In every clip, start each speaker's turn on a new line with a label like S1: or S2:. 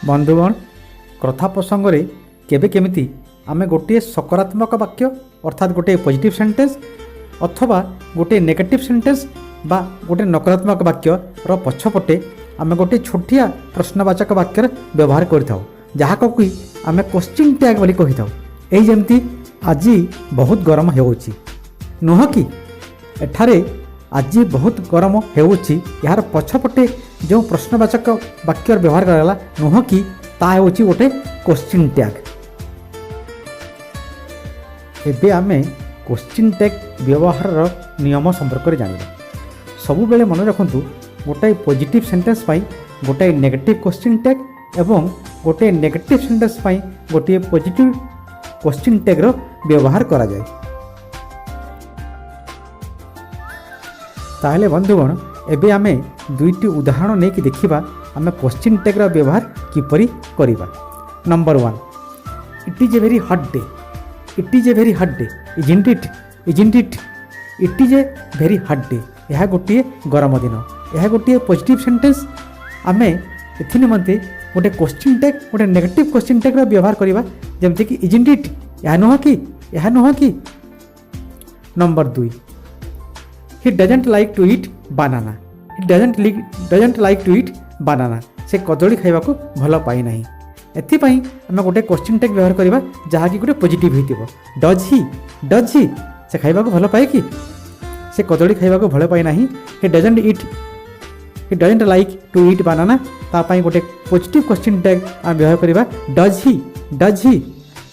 S1: बंधुगण कथा प्रसंग रे केबे केमिति आमे गोटे सकारात्मक वाक्य अर्थात गोटे पॉजिटिव सेंटेंस अथवा गोटे नेगेटिव सेंटेंस बा गोटे नकारात्मक वाक्य रो पछपटे आमे गोटे छोटिया प्रश्नवाचक वाक्यर व्यवहार करथाउ जहाको कि आमे क्वेश्चन टैग बोली कहिथाउ। एई जेमति आज बहुत गरम हेउची नुह कि एठारे आज बहुत गरम हेउची यार पछपटे जो प्रश्नवाचक वाक्यर व्यवहार कराला नुह कि ता हेउची गोटे क्वेश्चन टैग। एबे आमे क्वेश्चन टैग व्यवहार नियम संपर्क में जानिबा। सबु बेले मन रखंतु गोटे पॉजिटिव सेंटेंस पाई गोटे नेगेटिव क्वेश्चन टैग एवं गोटे नेगेटिव सेंटेंस पाई गोटे पॉजिटिव क्वेश्चन टैग रो व्यवहार करा जाय। ताहले बंधुगण एबे आमे दुईटी उदाहरण नेकी देखिबा आमे क्वेश्चन टैग रो व्यवहार किपरि करिबा। Number 1 it is a very hot day. It is a very hot day isn't it isn't it it is a very hot day. यह गोटे गरम दिन यह गोटे पॉजिटिव सेंटेंस आमे एथि निमंते गोटे क्वेश्चन टैग गोटे नेगेटिव क्वेश्चन टैग रो व्यवहार करिबा जेमते कि इजंट इट यह नुह कि। Number 2 he doesn't like to eat banana. He doesn't like to eat banana से कदली खाइबा को भल पाई नाही। एथिपाई आमे गोटे क्वेश्चन टैग व्यवहार करिबा जहा कि गोटे पॉजिटिव हितिबो। डज ही से खाइबा को भल पाए कि से कदली खाइबा को भल पाई नाही। He doesn't like to eat banana ता पाई गोटे पॉजिटिव क्वेश्चन टैग आमे व्यवहार करिबा डज ही।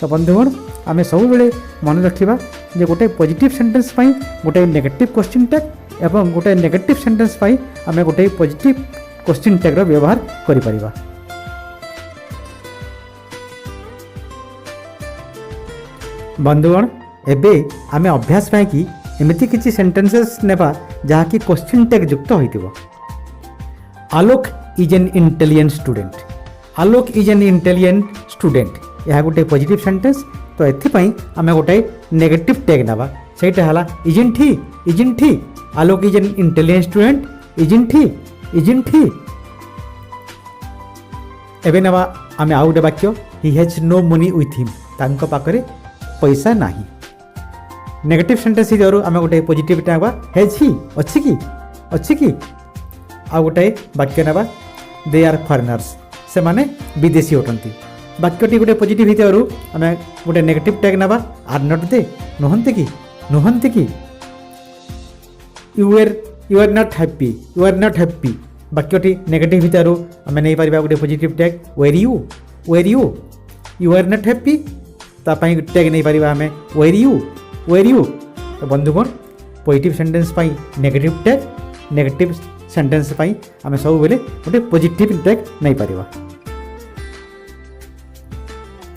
S1: तो बंधुगण आमे सब बेले मन रखिबा जे गोटे पॉजिटिव सेंटेंस पाई गोटे नेगेटिव क्वेश्चन टैग एवं गोटे नेगेटिव सेंटेंस पाई आमे गोटे पॉजिटिव क्वेश्चन टैग रो व्यवहार करि परिबा। बंधुगण एबे आमे अभ्यास पाई कि एमिति किछि सेंटेंसेस नेबा जहा कि क्वेश्चन टैग युक्त होइतिबो। Alok is an intelligent student. Alok is an intelligent student यह गोटे पॉजिटिव सेंटेंस। तो एथिपाई आमे गोटे नेगेटिव टैग नेबा सेटा हला isn't he. Alok is an intelligent student isn't he. एबे नेबा आमे आउ गोटे वाक्य he has no money with him तांको पाखरे पैसा नाही। नेगेटिव सेंटेंस हिजरु आमे गोटे पॉजिटिव टैग हैज ही अछि कि। आ गोटे वाक्य नेबा दे आर फॉरेनर्स से माने विदेशी होटंती। वाक्यटी गोटे पॉजिटिव हितरु आमे गोटे नेगेटिव टैग नेबा आर नॉट दे नुहंते कि। यू आर नॉट हैप्पी वाक्यटी नेगेटिव हितरु आमे नै परिबा गोटे positive tag were you are not happy ता पाई टैग नै परिबा आमे वेर यू। तो बंधुगण पॉजिटिव सेंटेंस पाई नेगेटिव टैग नेगेटिव सेंटेंस पाई आमे सब बेले गोटे पॉजिटिव टैग नै परिबा।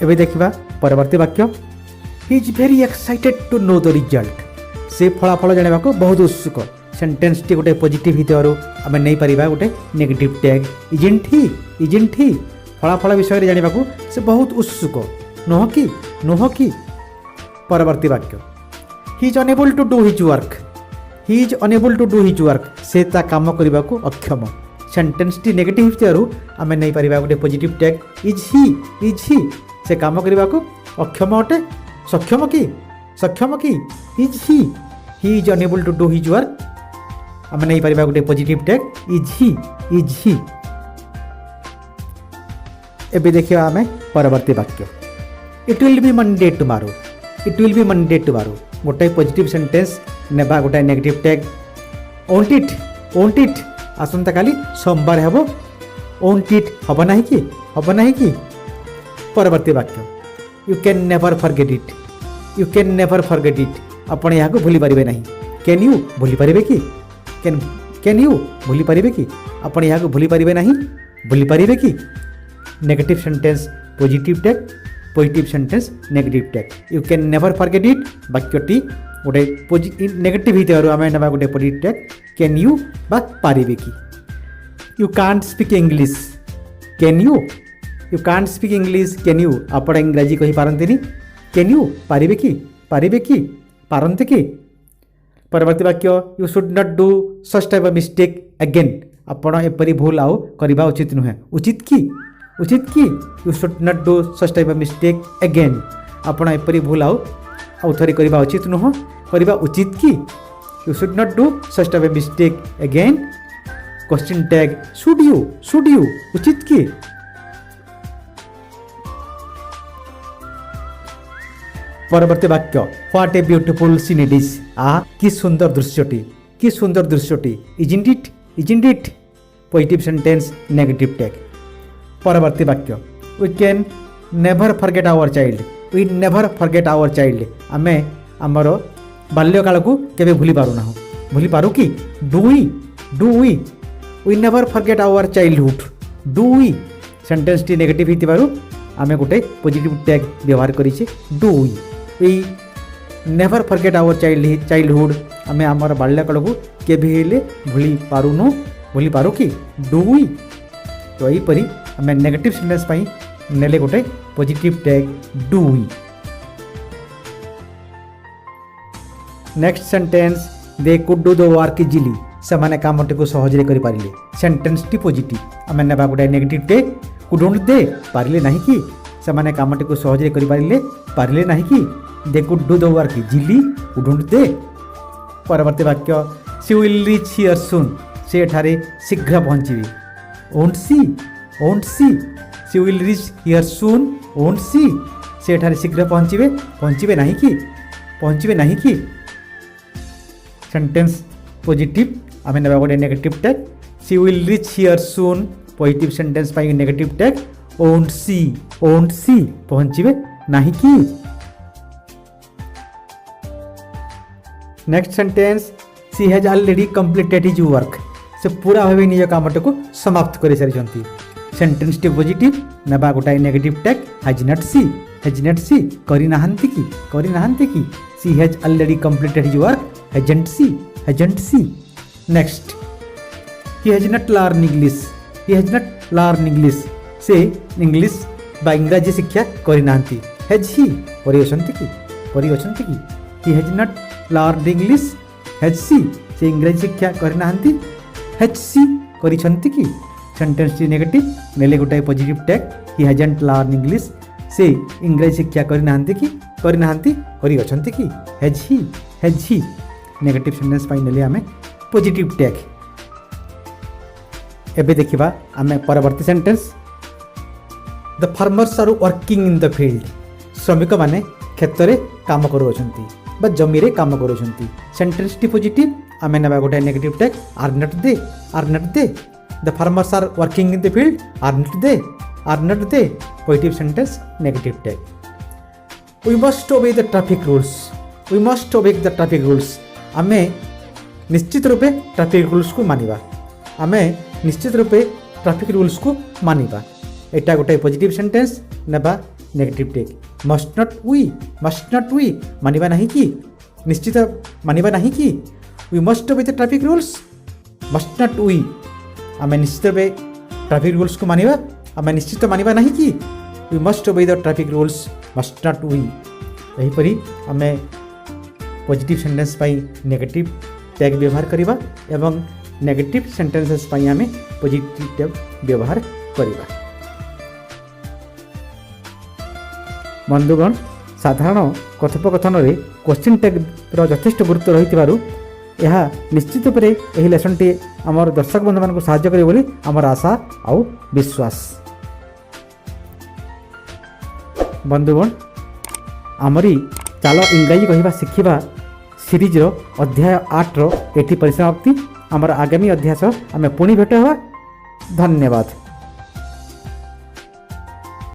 S1: एबे देखिबा परवर्ती वाक्य he is very excited to know the result. से फलाफल जानिबा को बहुत उत्सुक। सेंटेंस टी गोटे पॉजिटिव हितरु आमे नै परिबा गोटे नेगेटिव टैग इजंट ही। फलाफल विषय रे जानिबा को से बहुत उत्सुक नुह कि। परवर्ती वाक्य he is unable to do his work से ता काम करबा को अक्षम। सेंटेंस टी नेगेटिव हितरु आमे नै परिबा गोटे पॉजिटिव टैग इज ही से काम करबा को अक्षम अटे सक्षम कि is he is unable to do his work आमे नै परिबा गोटे पॉजिटिव टैग इज ही। एबे देखिबा आमे परवर्ती वाक्य it will be Monday tomorrow गोटे पॉजिटिव सेंटेंस नेबा गोटे नेगेटिव टैग ओंट इट आसंता काली सोमवार हेबो ओंट इट हबो नाही कि। परवर्ती वाक्य you can never forget it आपण यहाँ को भूली पारिबे नहीं। कैन यू भूली पारिबे कि कैन यू भूली पारिबे कि आपण यहाँ को भूली पारिबे कि। Negative sentence positive sentence negative tag you can never forget it वाक्यटी गोटे नेगेटिव हितरु आमे नेबा गोटे पॉजिटिव टैग कैन यू बा पारिबे कि। You can't speak English can you can't speak English can you आपण इंग्रजी कहि पारंतिनी कैन यू पारिबे कि पारंते कि। परवर्ती वाक्य you should not do such type of mistake again आपण एपरी भूल आउ करबा उचित नुहे उचित कि you should not do such type of mistake again आपण एपरी भूल आउ थोड़ी करबा उचित नुह करबा उचित कि you should not do such type of mistake again question tag should you उचित कि परवर्ती वाक्य what a beautiful scene it is कि सुंदर दृश्यटी isn't it positive sentence negative tag परवर्ती वाक्य we can never forget our child आमे आमर बाल्यकाल को केबे भूली पारू कि do we never forget our childhood do we sentence टी नेगेटिव हितिबारु आमे गोटे पॉजिटिव टैग व्यवहार करिसे do we never forget our childhood आमे आमर बाल्यकाल को केबे हेले भूली पारू कि डू वी तो यही परी आमे नेगेटिव सेंटेंस पाई नेले गोटे positive tag do we next sentence they could do the work easily से कामटी को सहज कर पारे सेंटेंस टी पॉजिटिव आम ना गोटे नेगेटिव टैग कुडोंट दे पारे ना कि से कामटी को सहज कर पारे ना कि they could do the work easily couldn't they परवर्ती वाक्य she will reach here soon से ठारे शीघ्र पहुँचे won't she she will reach here soon won't she से ठारे शीघ्र पहुँचे नहीं कि सेंटेंस पॉजिटिव आम ना गोटे negative tag she will reach here soon positive sentence पाई नेगेटिव टैग ओंट सी पहुँचे नहीं कि next sentence she has already completed his work से पूरा भाव निज कामटी को समाप्त कर सारी सेंटेंस टी पॉजिटिव ना गोटे negative tag has not she करना कि she has already completed his work hasn't she next he has not learn English से इंग्लिश बा इंग्राजी शिक्षा करना हैज ही करी he has not learn English has she से इंग्राजी शिक्षा करना हैज सी करी कि सेंटेंस टी नेगेटिव नेले गोटे positive tag he hasn't learn English से इंग्राजी शिक्षा करना कि हैज ही नेगेटिव सेंटेंस पाई नेले आमे पॉजिटिव टैग एबे देखिबा आमे परवर्ती sentence the farmers are working in the field श्रमिक माने खेत रे काम करूछंती बा जमी रे काम करूछंती सेंटेंस टी पॉजिटिव आमे नेबा गोटे negative tag are not they the farmers are working in the field are not they positive sentence negative tag we must obey the traffic rules आमे निश्चित रूपे ट्रैफिक रूल्स को मानिबा एटा गोटे पॉजिटिव सेंटेंस नेबा negative tag must not we मानिबा नहीं कि निश्चित मानिबा नहीं कि we must obey the traffic rules must not we आमे निश्चित रूपे ट्रैफिक रूल्स को मानिबा आमे निश्चित मानिबा नहीं कि we must obey the traffic rules must not we यही परी आमे पॉजिटिव सेंटेंस पाई नेगेटिव टैग व्यवहार करिबा एवं नेगेटिव सेंटेंसेस पाई आमे पॉजिटिव टैग व्यवहार करिबा बंधुगण साधारण कथोपकथन रे क्वेश्चन टैग रो यथेष्ट गुरुत्व रहितिबारु यह निश्चित रूप से यही लेसन टी आमर दर्शक बंधु मान साहाय्य करे बोली आमर आशा आउ विश्वास बंधुगण आमरी चाल इंग्राजी कहवा शिखा सीरीज रो अध्याय 8 रो एटी परिसमाप्ति आमर आगामी अध्याय आमे पुणी भेट हवा धन्यवाद।